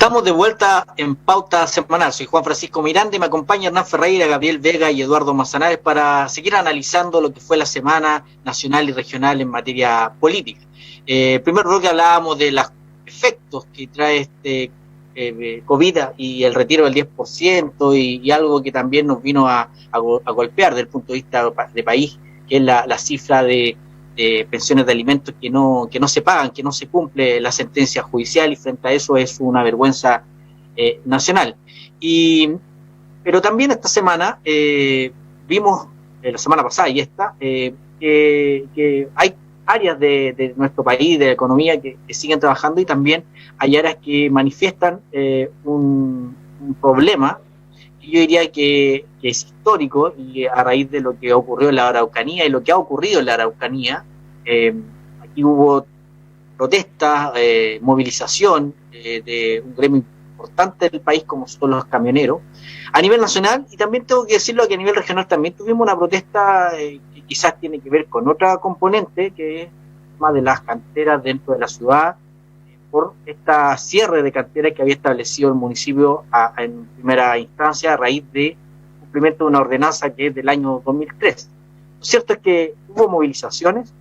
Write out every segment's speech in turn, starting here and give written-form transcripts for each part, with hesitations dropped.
Estamos de vuelta en Pauta Semanal. Soy Juan Francisco Miranda y me acompaña Hernán Ferreira, Gabriel Vega y Eduardo Manzanares para seguir analizando lo que fue la semana nacional y regional en materia política. Primero bloque hablábamos de los efectos que trae este COVID y el retiro del 10% y algo que también nos vino a golpear desde el punto de vista de país, que es la cifra de pensiones de alimentos que no se pagan, que no se cumple la sentencia judicial, y frente a eso es una vergüenza nacional. Pero también esta semana vimos, la semana pasada y esta, que hay áreas de nuestro país, de la economía, que siguen trabajando, y también hay áreas que manifiestan un problema que yo diría que es histórico, y a raíz de lo que ocurrió en la Araucanía y lo que ha ocurrido en la Araucanía. Aquí hubo protestas, movilización de un gremio importante del país como son los camioneros a nivel nacional, y también tengo que decirlo que a nivel regional también tuvimos una protesta que quizás tiene que ver con otra componente, que es más de las canteras dentro de la ciudad, por esta cierre de canteras que había establecido el municipio en primera instancia a raíz de cumplimiento de una ordenanza que es del año 2003. Lo cierto es que hubo movilizaciones,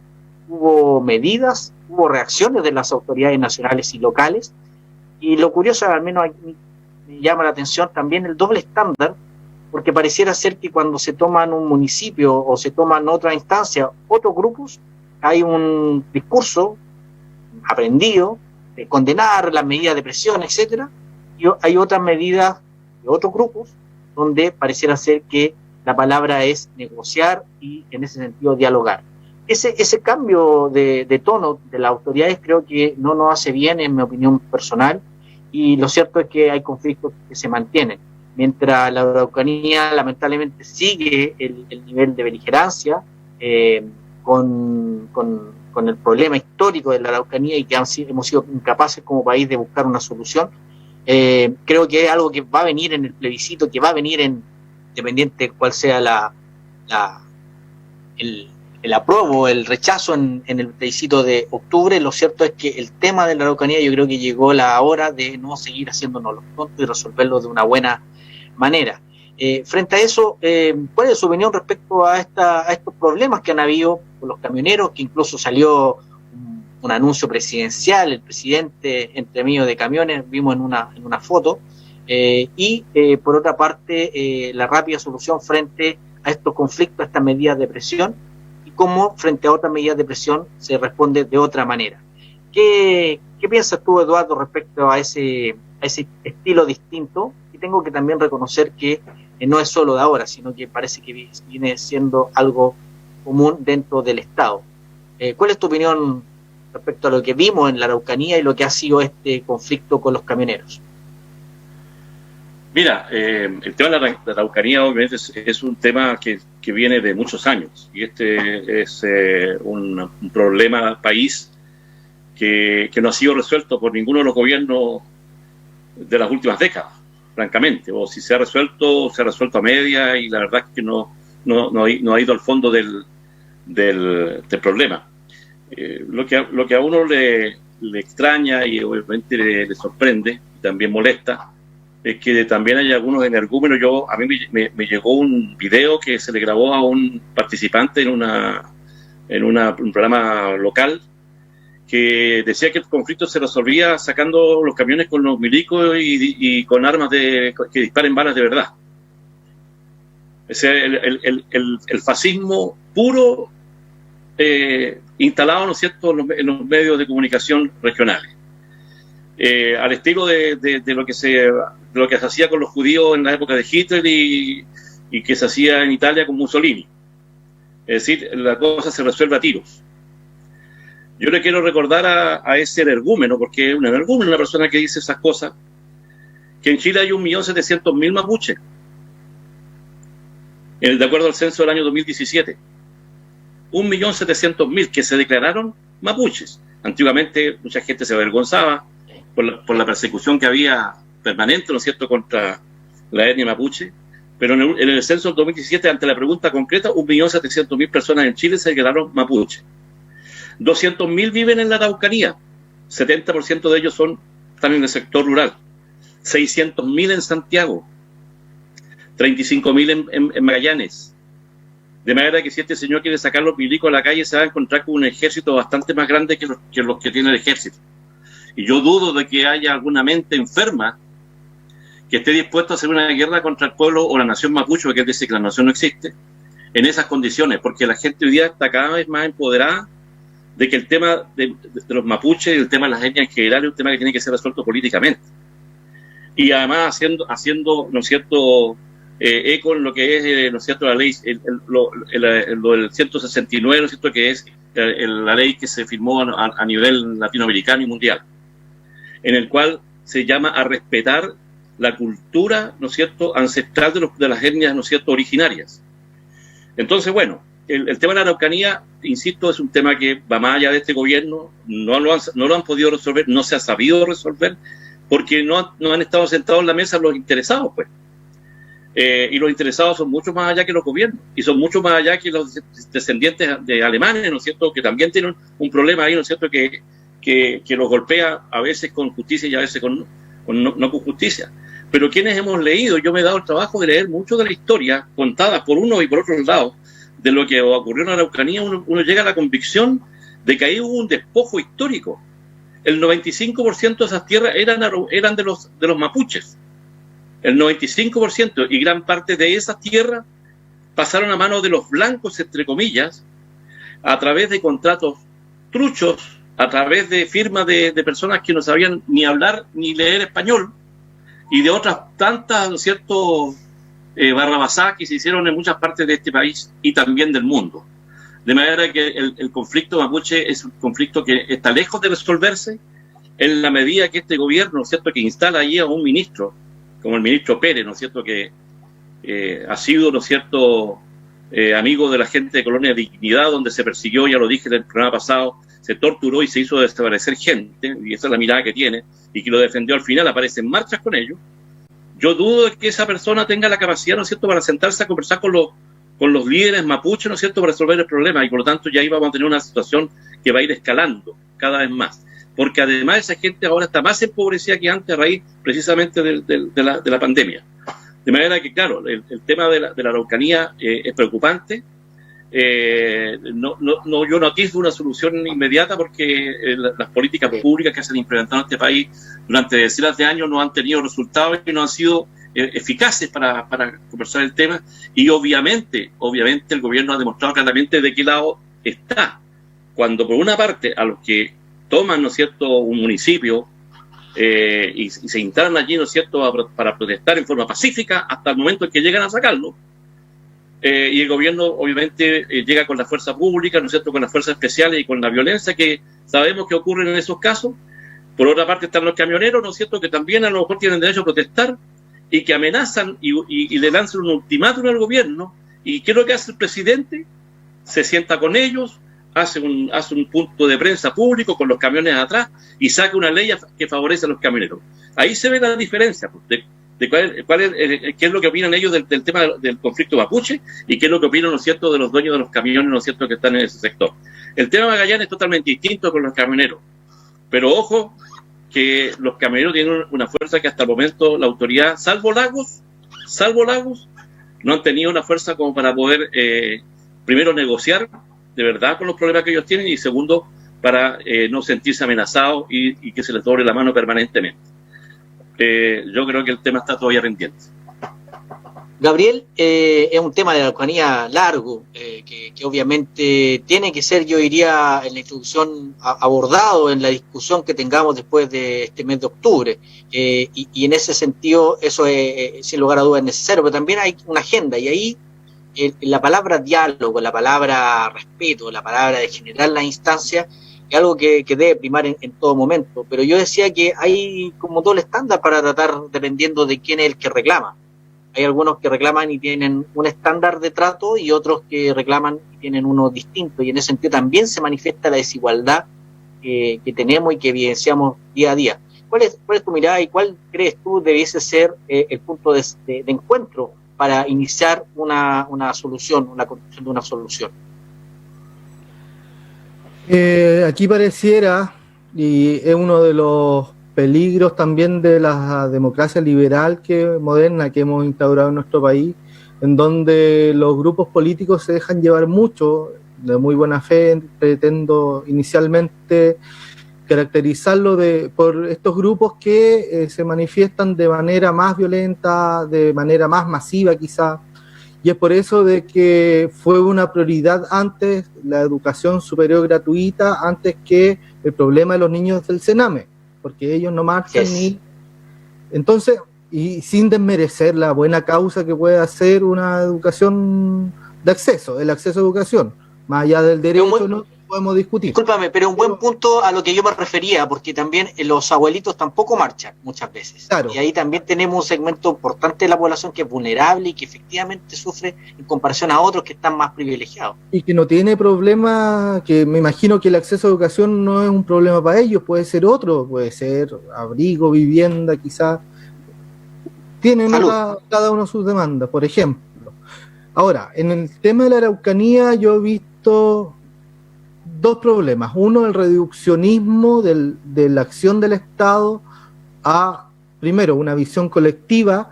hubo medidas, hubo reacciones de las autoridades nacionales y locales, y lo curioso, al menos aquí me llama la atención también el doble estándar, porque pareciera ser que cuando se toman un municipio o se toman otra instancia, otros grupos, hay un discurso aprendido de condenar las medidas de presión, etcétera, y hay otras medidas de otros grupos donde pareciera ser que la palabra es negociar y en ese sentido dialogar. Ese cambio de tono de las autoridades creo que no nos hace bien, en mi opinión personal, y lo cierto es que hay conflictos que se mantienen. Mientras la Araucanía lamentablemente sigue el nivel de beligerancia, con el problema histórico de la Araucanía, y que hemos sido incapaces como país de buscar una solución, creo que es algo que va a venir en el plebiscito, que va a venir independiente de cuál sea el apruebo, el rechazo en el plebiscito de octubre. Lo cierto es que el tema de la Araucanía, yo creo que llegó la hora de no seguir haciéndonos los tontos y resolverlo de una buena manera. Frente a eso, ¿cuál es su opinión respecto a estos problemas que han habido con los camioneros? Que incluso salió un anuncio presidencial, el presidente entre medio de camiones, vimos en una foto, y por otra parte la rápida solución frente a estos conflictos, a estas medidas de presión, y cómo frente a otras medidas de presión se responde de otra manera. ¿Qué piensas tú, Eduardo, respecto a ese estilo distinto? Y tengo que también reconocer que no es solo de ahora, sino que parece que viene siendo algo común dentro del Estado. ¿Cuál es tu opinión respecto a lo que vimos en la Araucanía y lo que ha sido este conflicto con los camioneros? Mira, el tema de la Araucanía obviamente es un tema que viene de muchos años, y este es un problema país que no ha sido resuelto por ninguno de los gobiernos de las últimas décadas, francamente. O si se ha resuelto a media, y la verdad es que no ha ido al fondo del problema. Lo que a uno le extraña y obviamente le sorprende y también molesta es que también hay algunos energúmenos. A mí me llegó un video que se le grabó a un participante en un programa local, que decía que el conflicto se resolvía sacando los camiones con los milicos y con armas que disparen balas de verdad. O sea, el fascismo puro instalado, ¿no es cierto?, en los medios de comunicación regionales. Al estilo de lo que se hacía con los judíos en la época de Hitler y que se hacía en Italia con Mussolini. Es decir, la cosa se resuelve a tiros. Yo le quiero recordar a ese energúmeno, porque es un energúmeno, una persona que dice esas cosas, que en Chile hay 1.700.000 mapuches, de acuerdo al censo del año 2017. 1.700.000 que se declararon mapuches. Antiguamente mucha gente se avergonzaba por la persecución que había permanente, ¿no es cierto?, contra la etnia mapuche, pero en el censo del 2017, ante la pregunta concreta, 1.700.000 personas en Chile se declararon mapuches. 200.000 viven en la Araucanía, 70% de ellos están en el sector rural. 600.000 en Santiago, 35.000 en Magallanes. De manera que si este señor quiere sacar los milicos a la calle, se va a encontrar con un ejército bastante más grande que los que tiene el ejército. Y yo dudo de que haya alguna mente enferma que esté dispuesto a hacer una guerra contra el pueblo o la nación mapuche, porque él dice que la nación no existe, en esas condiciones, porque la gente hoy día está cada vez más empoderada de que el tema de los mapuches y el tema de las etnias en general es un tema que tiene que ser resuelto políticamente. Y además haciendo ¿no es cierto?, eco en lo que es, ¿no es cierto?, la ley, lo del 169, ¿no es cierto?, que es la ley que se firmó a nivel latinoamericano y mundial, en el cual se llama a respetar la cultura, ¿no es cierto?, ancestral de las etnias, ¿no es cierto?, originarias. Entonces, bueno, el tema de la Araucanía, insisto, es un tema que va más allá de este gobierno, no lo han podido resolver, no se ha sabido resolver, porque no han estado sentados en la mesa los interesados, pues. Y los interesados son mucho más allá que los gobiernos, y son mucho más allá que los descendientes de alemanes, ¿no es cierto?, que también tienen un problema ahí, ¿no es cierto?, que los golpea a veces con justicia y a veces no con justicia. Pero quienes hemos leído, yo me he dado el trabajo de leer mucho de la historia contada por uno y por otro lado, de lo que ocurrió en la Araucanía, uno llega a la convicción de que ahí hubo un despojo histórico. El 95% de esas tierras eran de los mapuches. El 95%, y gran parte de esas tierras pasaron a manos de los blancos, entre comillas, a través de contratos truchos, a través de firmas de personas que no sabían ni hablar ni leer español, y de otras tantas, ¿no es cierto?, barrabasadas que se hicieron en muchas partes de este país y también del mundo. De manera que el conflicto mapuche es un conflicto que está lejos de resolverse en la medida que este gobierno, ¿no es cierto?, que instala allí a un ministro, como el ministro Pérez, ¿no es cierto?, que ha sido, ¿no es cierto?, amigo de la gente de Colonia Dignidad, donde se persiguió, ya lo dije en el programa pasado, se torturó y se hizo desaparecer gente, y esa es la mirada que tiene, y que lo defendió al final, aparece en marchas con ellos. Yo dudo de que esa persona tenga la capacidad, ¿no es cierto?, para sentarse a conversar con los líderes mapuches, ¿no es cierto?, para resolver el problema, y por lo tanto ya ahí vamos a tener una situación que va a ir escalando cada vez más, porque además esa gente ahora está más empobrecida que antes a raíz precisamente de la pandemia. De manera que, claro, el tema de la Araucanía es preocupante. Yo no atisbo una solución inmediata porque las políticas públicas que se han implementado en este país durante decenas de años no han tenido resultados y no han sido eficaces para conversar el tema, y obviamente el gobierno ha demostrado claramente de qué lado está, cuando por una parte a los que toman, ¿no es cierto?, un municipio y se instalan allí, ¿no es cierto?, para protestar en forma pacífica hasta el momento en que llegan a sacarlo, y el gobierno obviamente llega con la fuerza pública, ¿no es cierto?, con las fuerzas especiales y con la violencia que sabemos que ocurre en esos casos. Por otra parte están los camioneros, ¿no es cierto?, que también a lo mejor tienen derecho a protestar y que amenazan y le lanzan un ultimátum al gobierno. ¿Y qué es lo que hace el presidente? Se sienta con ellos, hace un punto de prensa público con los camiones atrás y saca una ley que favorece a los camioneros. Ahí se ve la diferencia, pues, de qué es lo que opinan ellos del tema del conflicto mapuche y qué es lo que opinan, ¿no es cierto?, de los dueños de los camiones, ¿no es cierto?, que están en ese sector. El tema de Magallanes es totalmente distinto con los camioneros, pero ojo que los camioneros tienen una fuerza que hasta el momento la autoridad, salvo Lagos, no han tenido una fuerza como para poder primero negociar de verdad con los problemas que ellos tienen, y segundo, para no sentirse amenazados y que se les doble la mano permanentemente. Yo creo que el tema está todavía pendiente. Gabriel, es un tema de la Araucanía largo, que obviamente tiene que ser, yo diría, en la introducción abordado en la discusión que tengamos después de este mes de octubre, y en ese sentido eso es, sin lugar a dudas, es necesario, pero también hay una agenda, y ahí la palabra diálogo, la palabra respeto, la palabra de generar las instancias, es algo que debe primar en todo momento. Pero yo decía que hay como doble estándar para tratar dependiendo de quién es el que reclama. Hay algunos que reclaman y tienen un estándar de trato y otros que reclaman y tienen uno distinto, y en ese sentido también se manifiesta la desigualdad que tenemos y que evidenciamos día a día. ¿Cuál es tu mirada y cuál crees tú debiese ser el punto de encuentro para iniciar una solución, una construcción de una solución? Aquí pareciera, y es uno de los peligros también de la democracia liberal moderna que hemos instaurado en nuestro país, en donde los grupos políticos se dejan llevar mucho, de muy buena fe. Pretendo inicialmente caracterizarlo por estos grupos que se manifiestan de manera más violenta, de manera más masiva quizá, y es por eso de que fue una prioridad antes la educación superior gratuita, antes que el problema de los niños del Sename, porque ellos no marchan ni... Entonces, y sin desmerecer la buena causa que puede hacer una educación de acceso, el acceso a educación, más allá del derecho, no podemos discutir. Discúlpame, pero un buen punto a lo que yo me refería, porque también los abuelitos tampoco marchan muchas veces. Claro. Y ahí también tenemos un segmento importante de la población que es vulnerable y que efectivamente sufre en comparación a otros que están más privilegiados. Y que no tiene problema, que me imagino que el acceso a educación no es un problema para ellos, puede ser otro, puede ser abrigo, vivienda, quizás. Tienen cada uno sus demandas, por ejemplo. Ahora, en el tema de la Araucanía yo he visto dos problemas. Uno, el reduccionismo de la acción del Estado a, primero, una visión colectiva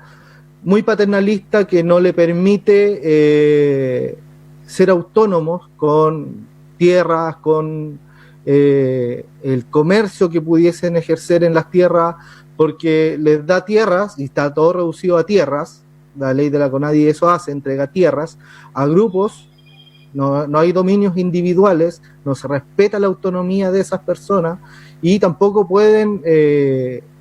muy paternalista que no le permite ser autónomos con tierras, con el comercio que pudiesen ejercer en las tierras, porque les da tierras, y está todo reducido a tierras, la ley de la CONADI eso hace, entrega tierras a grupos. No hay dominios individuales, no se respeta la autonomía de esas personas y tampoco pueden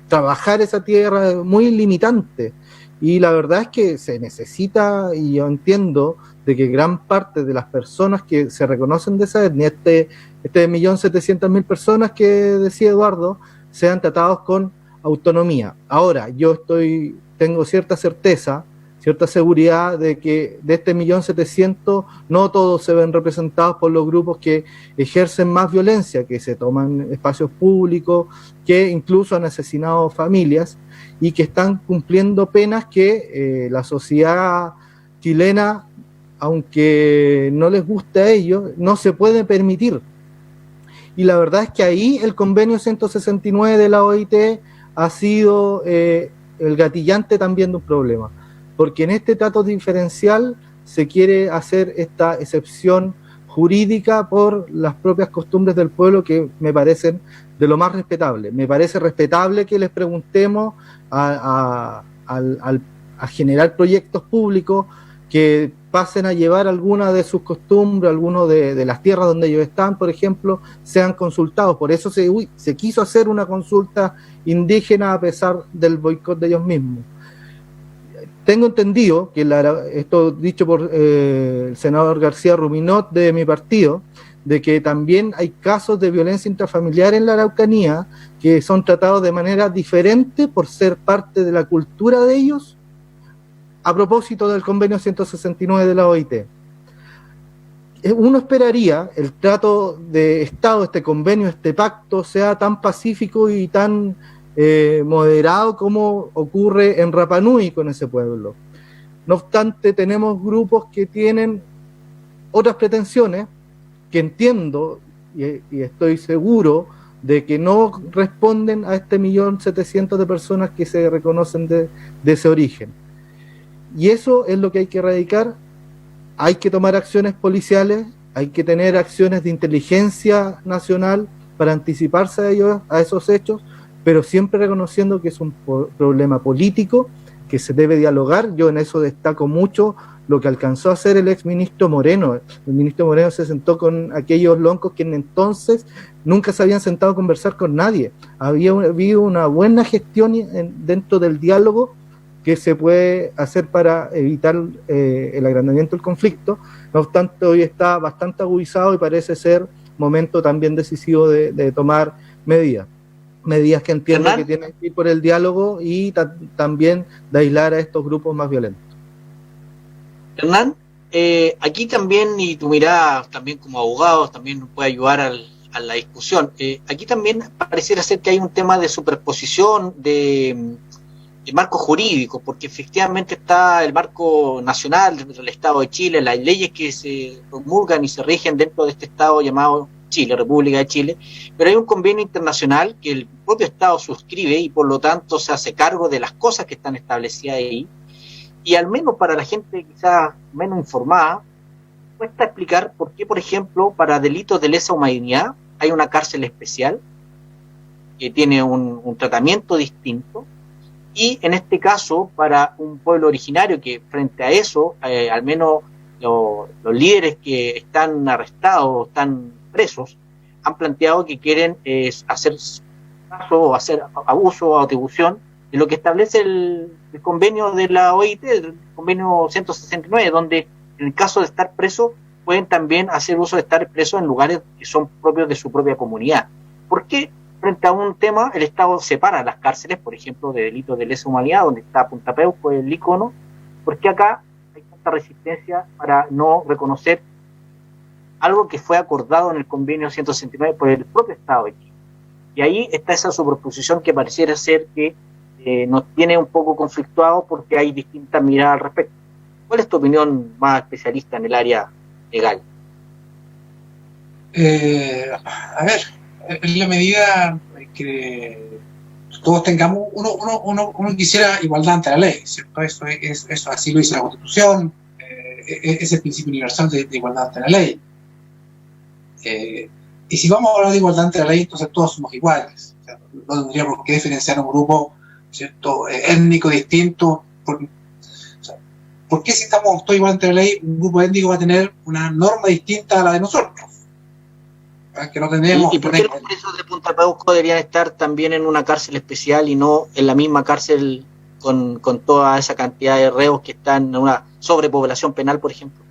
trabajar esa tierra, muy limitante. Y la verdad es que se necesita, y yo entiendo, de que gran parte de las personas que se reconocen de esa etnia, este 1.700.000 personas que decía Eduardo, sean tratados con autonomía. Ahora, yo tengo cierta certeza, cierta seguridad de que de este 1.700.000 no todos se ven representados por los grupos que ejercen más violencia, que se toman espacios públicos, que incluso han asesinado familias y que están cumpliendo penas que la sociedad chilena, aunque no les guste a ellos, no se puede permitir. Y la verdad es que ahí el convenio 169 de la OIT ha sido el gatillante también de un problema, porque en este trato diferencial se quiere hacer esta excepción jurídica por las propias costumbres del pueblo que me parecen de lo más respetable. Me parece respetable que les preguntemos a generar proyectos públicos que pasen a llevar alguna de sus costumbres, algunas de las tierras donde ellos están, por ejemplo, sean consultados. Por eso se quiso hacer una consulta indígena a pesar del boicot de ellos mismos. Tengo entendido que esto dicho por el senador García Ruminot de mi partido, de que también hay casos de violencia intrafamiliar en la Araucanía que son tratados de manera diferente por ser parte de la cultura de ellos, a propósito del convenio 169 de la OIT. Uno esperaría el trato de Estado, este convenio, este pacto, sea tan pacífico y tan moderado como ocurre en Rapa Nui con ese pueblo. No obstante, tenemos grupos que tienen otras pretensiones que entiendo y estoy seguro de que no responden a este 1.700.000 de personas que se reconocen de ese origen. Y eso es lo que hay que erradicar. Hay que tomar acciones policiales, hay que tener acciones de inteligencia nacional para anticiparse a esos hechos, pero siempre reconociendo que es un problema político que se debe dialogar. Yo en eso destaco mucho lo que alcanzó a hacer el exministro Moreno. El ministro Moreno se sentó con aquellos loncos que en entonces nunca se habían sentado a conversar con nadie. Había habido una buena gestión dentro del diálogo que se puede hacer para evitar el agrandamiento del conflicto. No obstante, hoy está bastante agudizado y parece ser momento también decisivo de tomar medidas que entiendo que tienen que ir por el diálogo y también de aislar a estos grupos más violentos. Hernán, aquí también, y tu mirada también como abogado también nos puede ayudar a la discusión, aquí también pareciera ser que hay un tema de superposición de marco jurídico, porque efectivamente está el marco nacional del Estado de Chile, las leyes que se promulgan y se rigen dentro de este Estado llamado Chile, República de Chile, pero hay un convenio internacional que el propio Estado suscribe y por lo tanto se hace cargo de las cosas que están establecidas ahí, y al menos para la gente quizás menos informada, cuesta explicar por qué, por ejemplo, para delitos de lesa humanidad hay una cárcel especial que tiene un tratamiento distinto, y en este caso para un pueblo originario que frente a eso, al menos los líderes que están arrestados, están presos, han planteado que quieren hacer caso o hacer abuso o atribución de lo que establece el convenio de la OIT, el convenio 169, donde en el caso de estar presos pueden también hacer uso de estar presos en lugares que son propios de su propia comunidad. ¿Por qué frente a un tema el Estado separa las cárceles, por ejemplo, de delitos de lesa humanidad, donde está Punta Peuco, el icono? ¿Por qué acá hay tanta resistencia para no reconocer algo que fue acordado en el convenio 169 por el propio Estado de Chile? Y ahí está esa superposición que pareciera ser que nos tiene un poco conflictuados porque hay distintas miradas al respecto. ¿Cuál es tu opinión más especialista en el área legal? A ver, en la medida que todos tengamos, uno quisiera igualdad ante la ley, ¿cierto? Eso así lo dice la Constitución, es el principio universal de igualdad ante la ley. Y si vamos a hablar de igualdad ante la ley, entonces todos somos iguales. O sea, no tendríamos que diferenciar un grupo, ¿cierto?, étnico distinto. ¿Por qué si estamos todos iguales ante la ley, un grupo étnico va a tener una norma distinta a la de nosotros? Que no tenemos. ¿Y por qué los presos de Punta Peuco deberían estar también en una cárcel especial y no en la misma cárcel con toda esa cantidad de reos que están en una sobrepoblación penal, por ejemplo?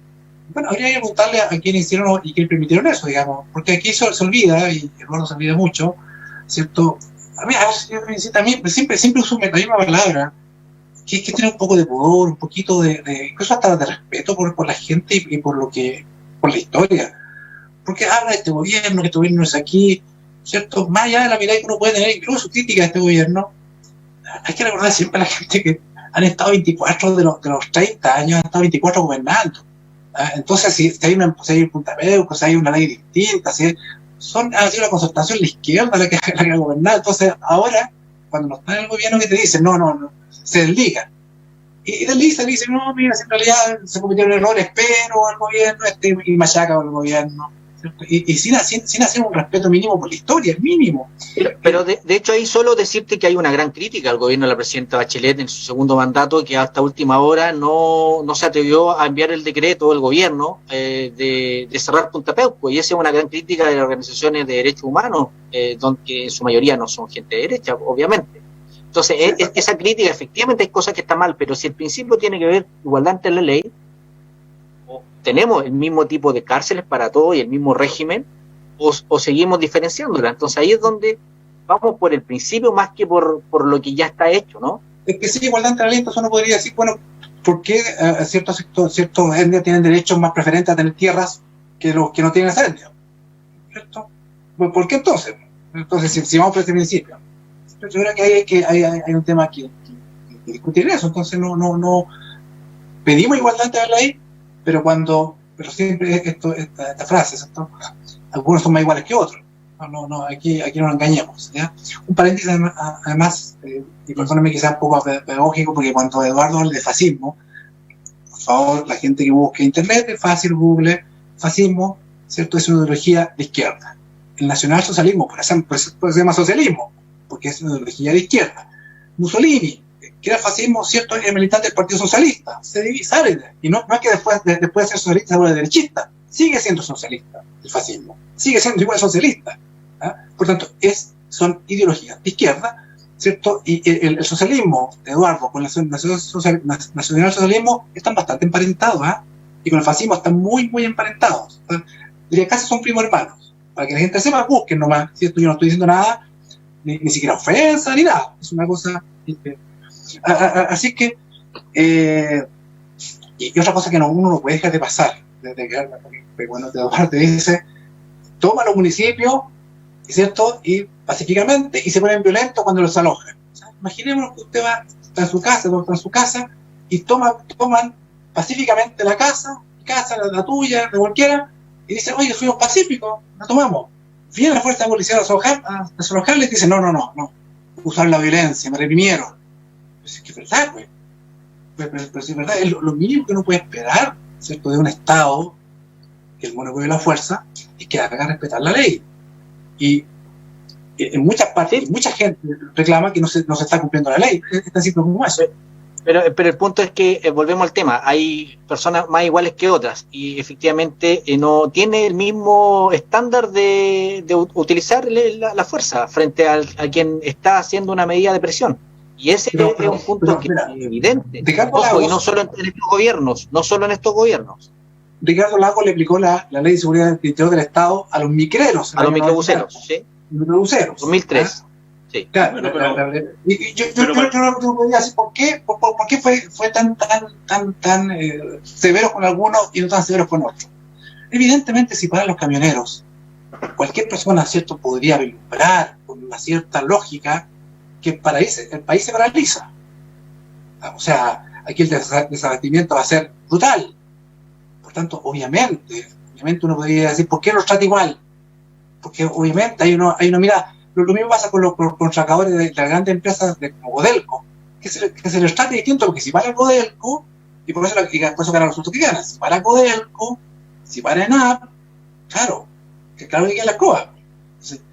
Bueno, habría que preguntarle a quienes hicieron y quienes permitieron eso, digamos, porque aquí se olvida, y Eduardo se olvida mucho, ¿cierto? A mí siempre uso la misma palabra, que es que tiene un poco de pudor, un poquito de incluso hasta de respeto por la gente y por la historia. Porque habla de este gobierno, que este gobierno no es aquí, ¿cierto? Más allá de la mirada que uno puede tener, incluso crítica de este gobierno, hay que recordar siempre a la gente que han estado 24 de los 30 años, han estado 24 gobernando. Entonces, si hay un Punta Peuco, si hay una ley distinta, ha sido la concertación la izquierda la que ha gobernado. Entonces, ahora, cuando no está en el gobierno, que te dicen, no, se desliga. Y desliza, dice, no, mira, en realidad se cometieron errores, pero el gobierno y machaca con el gobierno. Y sin hacer un respeto mínimo por la historia, mínimo. Pero de hecho ahí solo decirte que hay una gran crítica al gobierno de la presidenta Bachelet en su segundo mandato, que hasta última hora no se atrevió a enviar el decreto del gobierno de cerrar Punta Peuco, y esa es una gran crítica de las organizaciones de derechos humanos, donde en su mayoría no son gente de derecha, obviamente. Entonces, esa crítica, efectivamente hay cosas que están mal, pero si el principio tiene que ver igualdad ante la ley, tenemos el mismo tipo de cárceles para todos y el mismo régimen, o seguimos diferenciándola. Entonces ahí es donde vamos por el principio más que por lo que ya está hecho, ¿no? Es que sí, igualdad ante la ley, entonces uno podría decir, bueno, ¿por qué ciertos etnias tienen derechos más preferentes a tener tierras que los que no tienen esa etnia? ¿Cierto? ¿Por qué entonces? Entonces, si vamos por este principio, yo creo que hay un tema que discutir eso. Entonces no pedimos igualdad ante la ley, pero siempre esta frase, ¿cierto? Algunos son más iguales que otros. Aquí no nos engañemos, ¿ya? Un paréntesis además, y perdóname que sea un poco pedagógico, porque cuando Eduardo habla de fascismo, por favor, la gente que busque internet, es fácil, Google, fascismo, ¿cierto? Es una ideología de izquierda. El nacionalsocialismo, por ejemplo, se llama socialismo, porque es una ideología de izquierda. Mussolini, que era fascismo, ¿cierto? Es militante del Partido Socialista, sale, y no es que después de ser socialista se vuelve derechista, sigue siendo socialista el fascismo, sigue siendo igual socialista. Por tanto, son ideologías de izquierda, ¿cierto? Y el socialismo de Eduardo con el nacionalsocialismo están bastante emparentados, y con el fascismo están muy, muy emparentados. Diría, casi son primos hermanos. Para que la gente sepa, busquen nomás, ¿cierto? Yo no estoy diciendo nada, ni siquiera ofensa, ni nada. Es una cosa... Así que... y otra cosa que uno no puede dejar de pasar, porque cuando Eduardo te dice, toma los municipios, ¿cierto? Y pacíficamente, y se ponen violentos cuando los alojan. O sea, imaginémonos que usted está en su casa, y toman pacíficamente la tuya, de cualquiera, y dicen, oye, fuimos pacíficos, la tomamos. viene la fuerza policial a desalojarles y dicen, no, usaron la violencia, me reprimieron. Pues es que es verdad, pues. Pero si es verdad, es lo mínimo que uno puede esperar, ¿cierto?, de un Estado, que el monopolio de la fuerza, es que haga respetar la ley. Y en muchas partes, mucha gente reclama que no se está cumpliendo la ley. Es tan simple como eso. Pero el punto es que, volvemos al tema, hay personas más iguales que otras y efectivamente no tiene el mismo estándar de utilizar la fuerza frente a quien está haciendo una medida de presión. Y ese es un punto que es evidente. Ojo, y no solo en estos gobiernos, Ricardo Lagos le aplicó la ley de seguridad del interior del Estado a los micreros. A los microbuseros, ¿sí? Microbuseros. 2003. ¿Ah? Sí. Claro, yo no podría decir por qué fue tan severo con algunos y no tan severos con otros. Evidentemente, si para los camioneros, cualquier persona, ¿cierto?, podría vislumbrar con una cierta lógica que el país se paraliza. O sea, aquí el desabastecimiento va a ser brutal. Por tanto, obviamente uno podría decir, ¿por qué los trata igual? Porque obviamente hay una mirada. Lo mismo pasa con los contratadores de las grandes empresas como Codelco, que se les trata distinto, porque si para Codelco, y por eso ganan los resultados que ganan, si para Codelco, si para ENAP, claro que queda la coa. Entonces,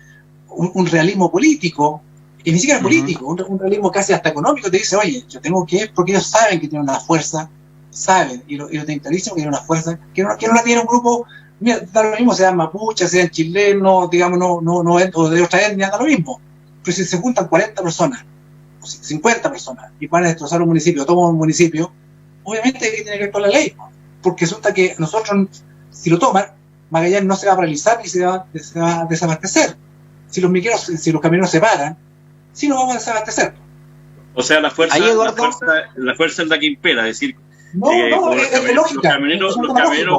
un realismo político, y ni siquiera político, un realismo casi hasta económico, te dice, oye, yo tengo que ir, porque ellos saben que tienen una fuerza, y lo tienen clarísimo que tienen una fuerza, que no la tiene un grupo. Mira, da lo mismo, sean mapuches, sean chilenos, digamos, o de otra etnia, da lo mismo. Pero si se juntan 40 personas, o 50 personas, y van a destrozar un municipio, toman un municipio, obviamente hay que tener que ver con la ley. Porque resulta que nosotros, si lo toman, Magallanes no se va a paralizar ni se va a desabastecer. Si los camioneros se paran, sí nos vamos a desabastecer. O sea, la fuerza es la que impera, es decir, los camioneros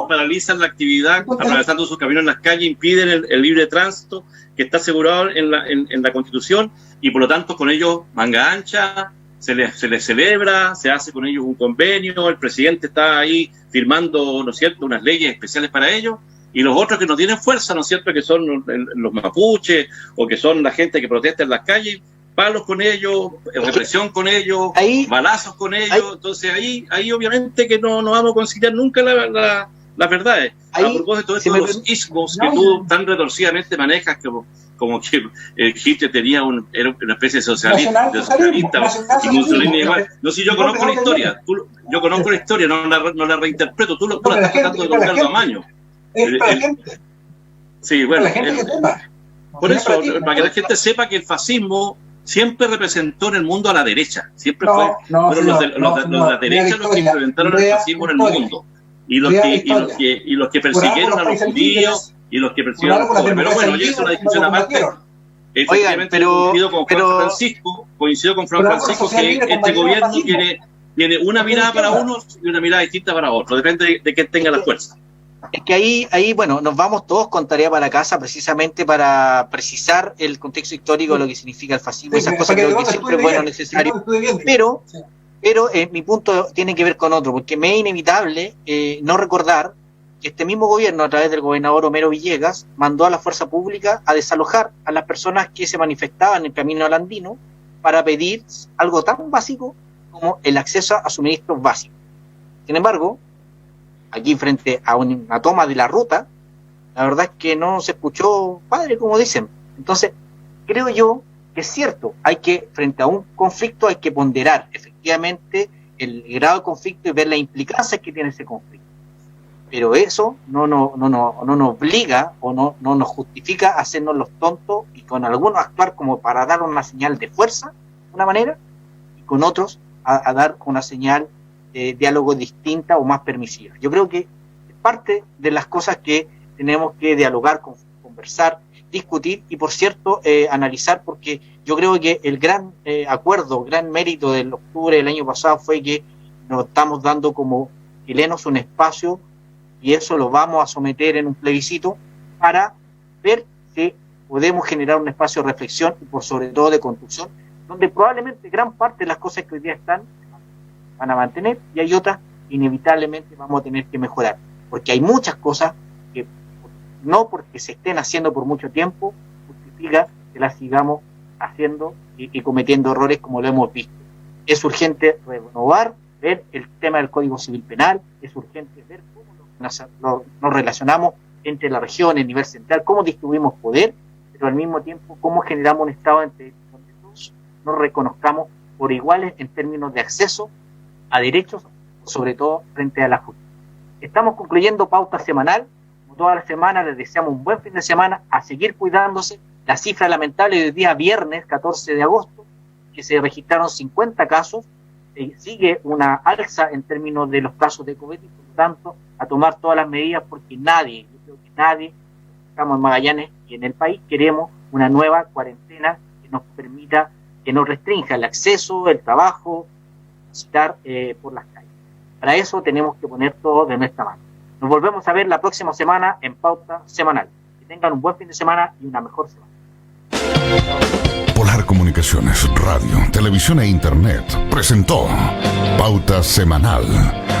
paralizan la actividad, atravesando sus caminos en las calles, impiden el libre tránsito que está asegurado en la Constitución, y por lo tanto con ellos manga ancha, se les celebra, se hace con ellos un convenio, el presidente está ahí firmando, ¿no es cierto?, unas leyes especiales para ellos, y los otros que no tienen fuerza, ¿no es cierto?, que son los mapuches o que son la gente que protesta en las calles, palos con ellos, represión con ellos, balazos con ellos. Entonces ahí obviamente que no vamos a conciliar nunca las verdades. A propósito de todos los ismos que tú tan retorcidamente manejas, como que Hitler era una especie de socialista y Mussolini igual. No, si yo conozco la historia, no la reinterpreto, tú la estás tratando de colocar de amaño. Sí, bueno, por eso, para que la gente sepa que el fascismo siempre representó en el mundo a la derecha, siempre fueron los de la derecha los que implementaron el fascismo en el mundo, y los que persiguieron a los judíos y los que persiguieron a los pobres. Pero bueno, ya es una discusión aparte. Efectivamente, coincido con Francisco que este gobierno tiene una mirada para unos y una mirada distinta para otros, depende de quién tenga la fuerza. Es que ahí, bueno, nos vamos todos con tarea para casa precisamente para precisar el contexto histórico de lo que significa el fascismo, esas cosas creo que siempre es bueno, necesario, pero mi punto tiene que ver con otro, porque me es inevitable no recordar que este mismo gobierno, a través del gobernador Homero Villegas, mandó a la fuerza pública a desalojar a las personas que se manifestaban en el camino al Andino para pedir algo tan básico como el acceso a suministros básicos. Sin embargo, aquí frente a una toma de la ruta, la verdad es que no se escuchó padre, como dicen. Entonces, creo yo que es cierto, frente a un conflicto hay que ponderar efectivamente el grado de conflicto y ver las implicancias que tiene ese conflicto. Pero eso no nos obliga o no nos justifica hacernos los tontos y con algunos actuar como para dar una señal de fuerza, de una manera, y con otros a dar una señal de diálogo distinta o más permisiva. Yo creo que es parte de las cosas que tenemos que dialogar, conversar, discutir y, por cierto, analizar, porque yo creo que el gran acuerdo, gran mérito del octubre del año pasado fue que nos estamos dando como chilenos un espacio, y eso lo vamos a someter en un plebiscito para ver si podemos generar un espacio de reflexión y por sobre todo de construcción, donde probablemente gran parte de las cosas que hoy día están van a mantener y hay otras que inevitablemente vamos a tener que mejorar, porque hay muchas cosas que no porque se estén haciendo por mucho tiempo, justifica que las sigamos haciendo y cometiendo errores como lo hemos visto. Es urgente renovar, ver el tema del Código Civil Penal, es urgente ver cómo nos relacionamos entre la región, el nivel central, cómo distribuimos poder, pero al mismo tiempo cómo generamos un Estado donde todos nos reconozcamos por iguales en términos de acceso a derechos, sobre todo frente a la justicia. Estamos concluyendo pauta semanal. Como todas las semanas, les deseamos un buen fin de semana, a seguir cuidándose. La cifra lamentable del día viernes 14 de agosto, que se registraron 50 casos, sigue una alza en términos de los casos de COVID, y por lo tanto a tomar todas las medidas, porque nadie, yo creo que nadie, estamos en Magallanes y en el país, queremos una nueva cuarentena que nos permita, que nos restrinja el acceso, el trabajo, visitar por las calles. Para eso tenemos que poner todo de nuestra mano. Nos volvemos a ver la próxima semana en Pauta Semanal. Que tengan un buen fin de semana y una mejor semana. Polar Comunicaciones, radio, televisión e internet presentó Pauta Semanal.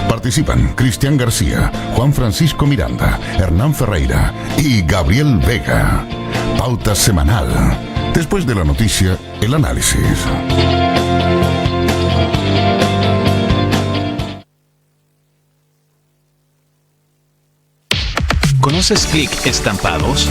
Participan Cristian García, Juan Francisco Miranda, Hernán Ferreira y Gabriel Vega. Pauta Semanal. Después de la noticia, el análisis. ¿Conoces Click Estampados?